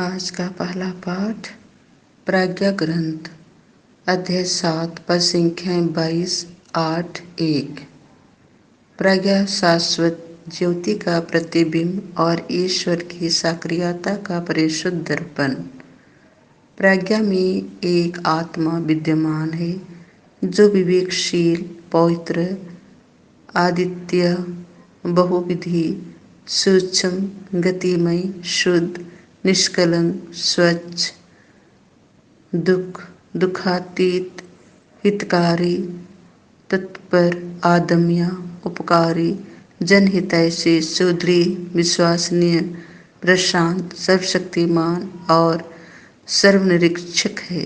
आज का पहला पाठ प्रज्ञा ग्रंथ अध्याय 7 पद संख्या 22:8-1। प्रज्ञा शाश्वत ज्योति का प्रतिबिंब और ईश्वर की सक्रियता का परिशुद्ध दर्पण। प्रज्ञा में एक आत्मा विद्यमान है जो विवेकशील, पवित्र, आदित्य, बहुविधि, सूक्ष्म, गतिमय, शुद्ध, निष्कलंक, स्वच्छ, दुखातीत, हितकारी, तत्पर, आदम्य, उपकारी, जनहितैषी, सुदृढ़, विश्वसनीय, प्रशांत, सर्वशक्तिमान और सर्वनिरीक्षक है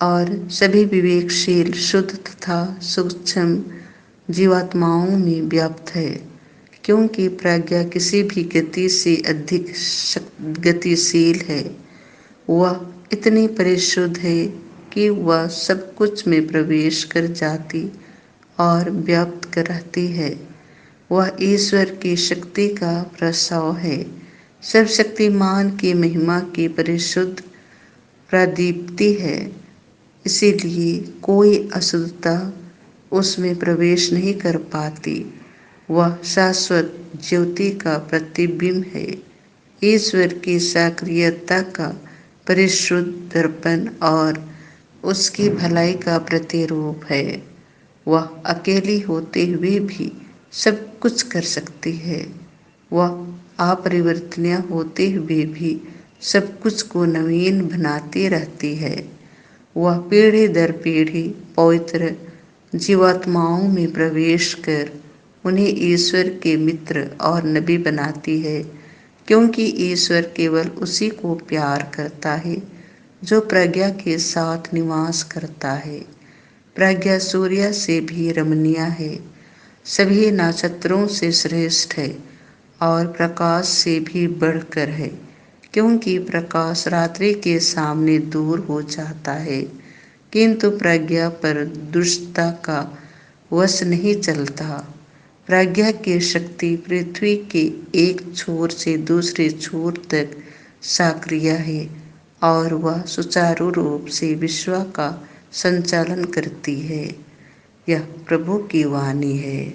और सभी विवेकशील, शुद्ध तथा सूक्ष्म जीवात्माओं में व्याप्त है, क्योंकि प्रज्ञा किसी भी गति से अधिक गतिशील है। वह इतनी परिशुद्ध है कि वह सब कुछ में प्रवेश कर जाती और व्याप्त कर रहती है। वह ईश्वर की शक्ति का प्रसव है, सर्वशक्तिमान की महिमा की परिशुद्ध प्रदीप्ति है। इसीलिए कोई अशुद्धता उसमें प्रवेश नहीं कर पाती। वह शाश्वत ज्योति का प्रतिबिंब है, ईश्वर की सक्रियता का परिशुद्ध दर्पण और उसकी भलाई का प्रतिरूप है। वह अकेली होते हुए भी सब कुछ कर सकती है। वह अपरिवर्तनीय होते हुए भी सब कुछ को नवीन बनाती रहती है। वह पीढ़ी दर पीढ़ी पवित्र जीवात्माओं में प्रवेश कर उन्हें ईश्वर के मित्र और नबी बनाती है, क्योंकि ईश्वर केवल उसी को प्यार करता है जो प्रज्ञा के साथ निवास करता है। प्रज्ञा सूर्य से भी रमणीय है, सभी नक्षत्रों से श्रेष्ठ है और प्रकाश से भी बढ़कर है, क्योंकि प्रकाश रात्रि के सामने दूर हो जाता है, किंतु प्रज्ञा पर दुष्टता का वश नहीं चलता। प्रज्ञा की शक्ति पृथ्वी के एक छोर से दूसरे छोर तक सक्रिय है और वह सुचारू रूप से विश्व का संचालन करती है। यह प्रभु की वाणी है।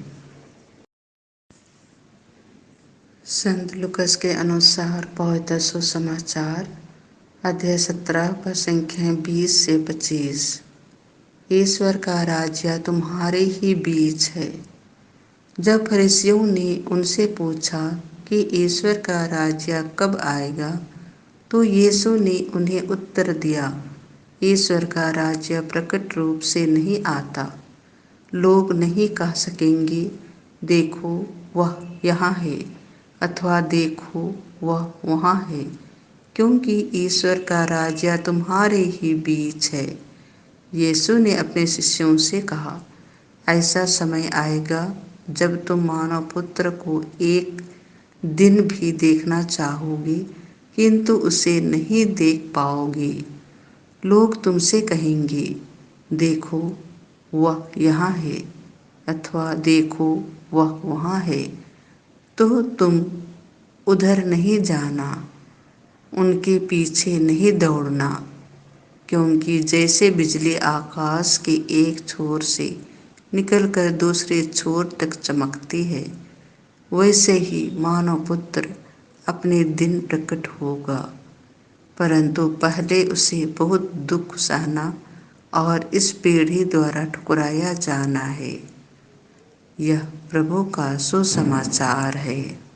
संत लूकास के अनुसार पवित्र सुसमाचार अध्याय 17 पर संख्या 20-25। ईश्वर का राज्य तुम्हारे ही बीच है। जब फरीसियों ने उनसे पूछा कि ईश्वर का राज्य कब आएगा, तो यीशु ने उन्हें उत्तर दिया, ईश्वर का राज्य प्रकट रूप से नहीं आता। लोग नहीं कह सकेंगे, देखो वह यहाँ है, अथवा देखो वह वहाँ है, क्योंकि ईश्वर का राज्य तुम्हारे ही बीच है। यीशु ने अपने शिष्यों से कहा, ऐसा समय आएगा जब तुम मानव पुत्र को एक दिन भी देखना चाहोगे, किंतु उसे नहीं देख पाओगे। लोग तुमसे कहेंगे, देखो वह यहाँ है, अथवा देखो वह वहाँ है, तो तुम उधर नहीं जाना, उनके पीछे नहीं दौड़ना, क्योंकि जैसे बिजली आकाश के एक छोर से निकलकर दूसरे छोर तक चमकती है, वैसे ही मानव पुत्र अपने दिन प्रकट होगा। परंतु पहले उसे बहुत दुख सहना और इस पीढ़ी द्वारा ठुकराया जाना है। यह प्रभु का सुसमाचार है।